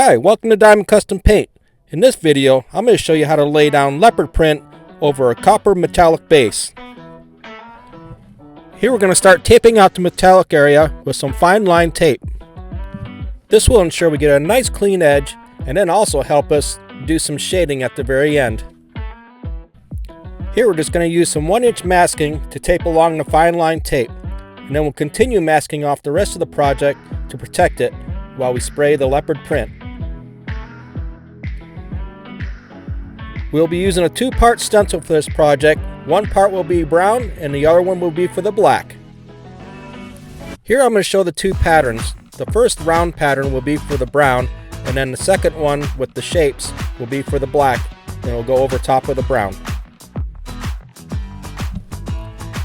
Hi, welcome to Diamond Custom Paint. In this video, I'm going to show you how to lay down leopard print over a copper metallic base. Here we're going to start taping out the metallic area with some fine line tape. This will ensure we get a nice clean edge and then also help us do some shading at the very end. Here we're just going to use some 1-inch masking to tape along the fine line tape, and then we'll continue masking off the rest of the project to protect it while we spray the leopard print. We'll be using a 2-part stencil for this project. One part will be brown and the other one will be for the black. Here I'm going to show the two patterns. The first round pattern will be for the brown, and then the second one with the shapes will be for the black, and it will go over top of the brown.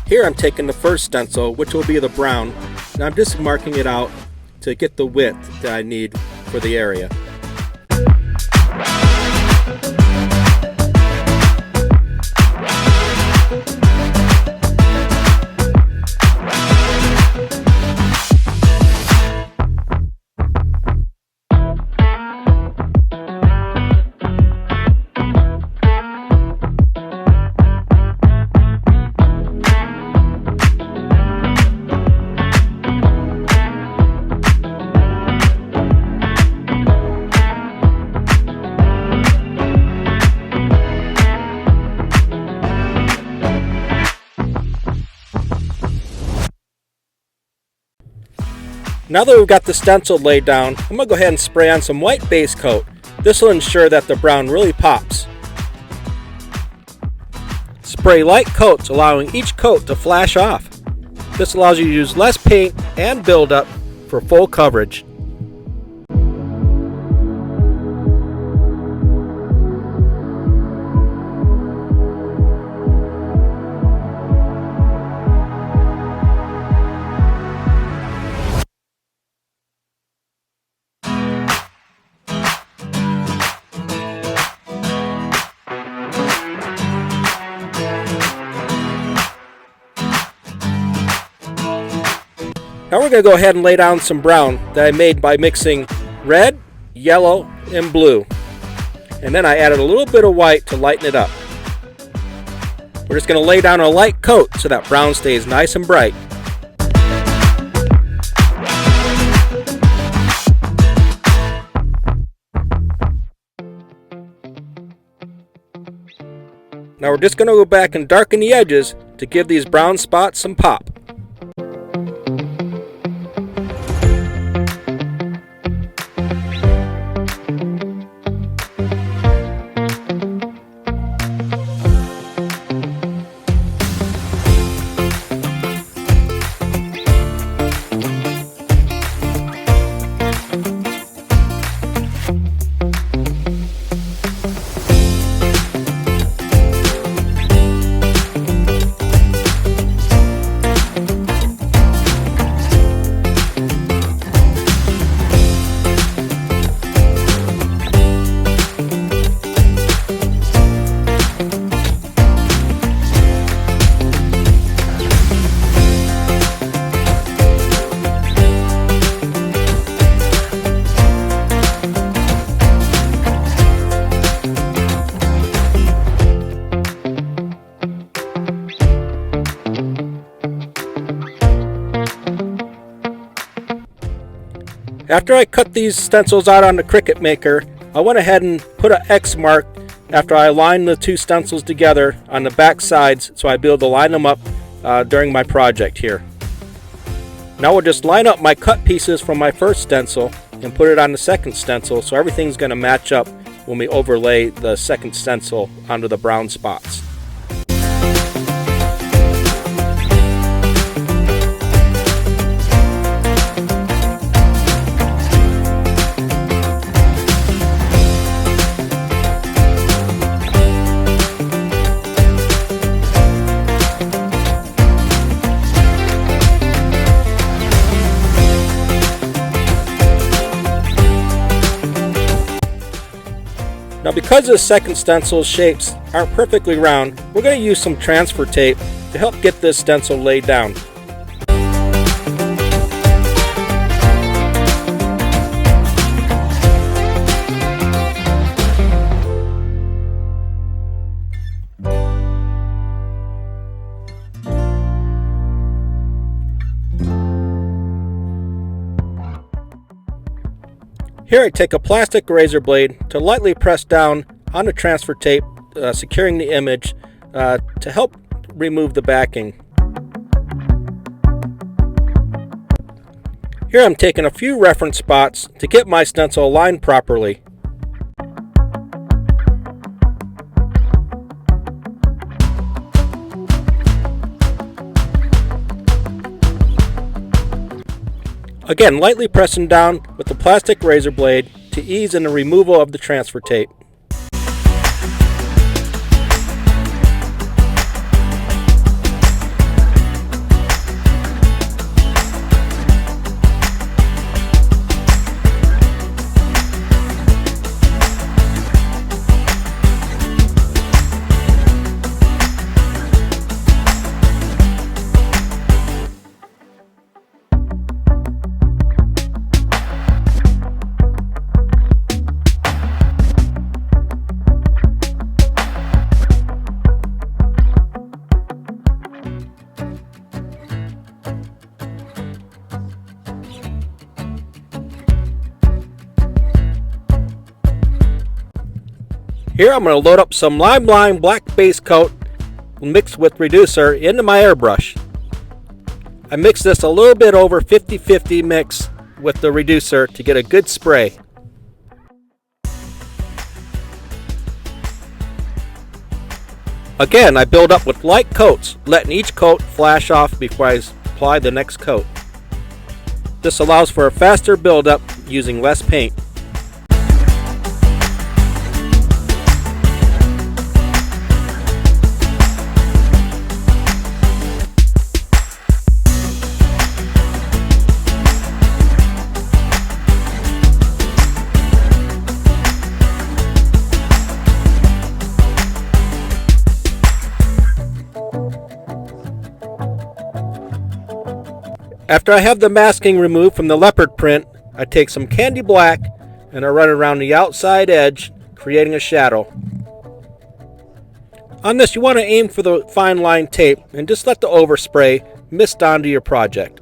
Here I'm taking the first stencil, which will be the brown, and I'm just marking it out to get the width that I need for the area. Now that we've got the stencil laid down, I'm going to go ahead and spray on some white base coat. This will ensure that the brown really pops. Spray light coats, allowing each coat to flash off. This allows you to use less paint and buildup for full coverage. Now we're going to go ahead and lay down some brown that I made by mixing red, yellow, and blue. And then I added a little bit of white to lighten it up. We're just going to lay down a light coat so that brown stays nice and bright. Now we're just going to go back and darken the edges to give these brown spots some pop. After I cut these stencils out on the Cricut Maker, I went ahead and put an X mark after I aligned the two stencils together on the back sides so I'd be able to line them up during my project here. Now we'll just line up my cut pieces from my first stencil and put it on the second stencil so everything's going to match up when we overlay the second stencil onto the brown spots. Now because the second stencil's shapes aren't perfectly round, we're going to use some transfer tape to help get this stencil laid down. Here I take a plastic razor blade to lightly press down on the transfer tape, securing the image to help remove the backing. Here I'm taking a few reference spots to get my stencil aligned properly. Again, lightly pressing down with the plastic razor blade to ease in the removal of the transfer tape. Here I'm going to load up some Lime black base coat mixed with reducer into my airbrush. I mix this a little bit over 50-50 mix with the reducer to get a good spray. Again, I build up with light coats, letting each coat flash off before I apply the next coat. This allows for a faster buildup using less paint. After I have the masking removed from the leopard print, I take some candy black and I run it around the outside edge, creating a shadow. On this, you want to aim for the fine line tape and just let the overspray mist onto your project.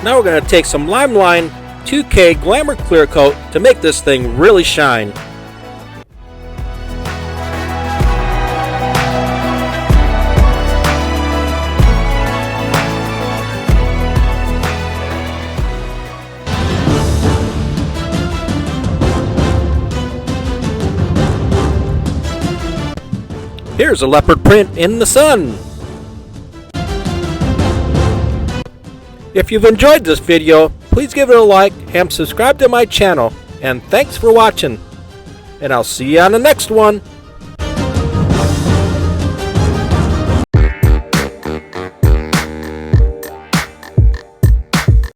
Now we're going to take some Line 2K Glamour Clear Coat to make this thing really shine. Here's a leopard print in the sun. If you've enjoyed this video, please give it a like and subscribe to my channel. And thanks for watching. And I'll see you on the next one.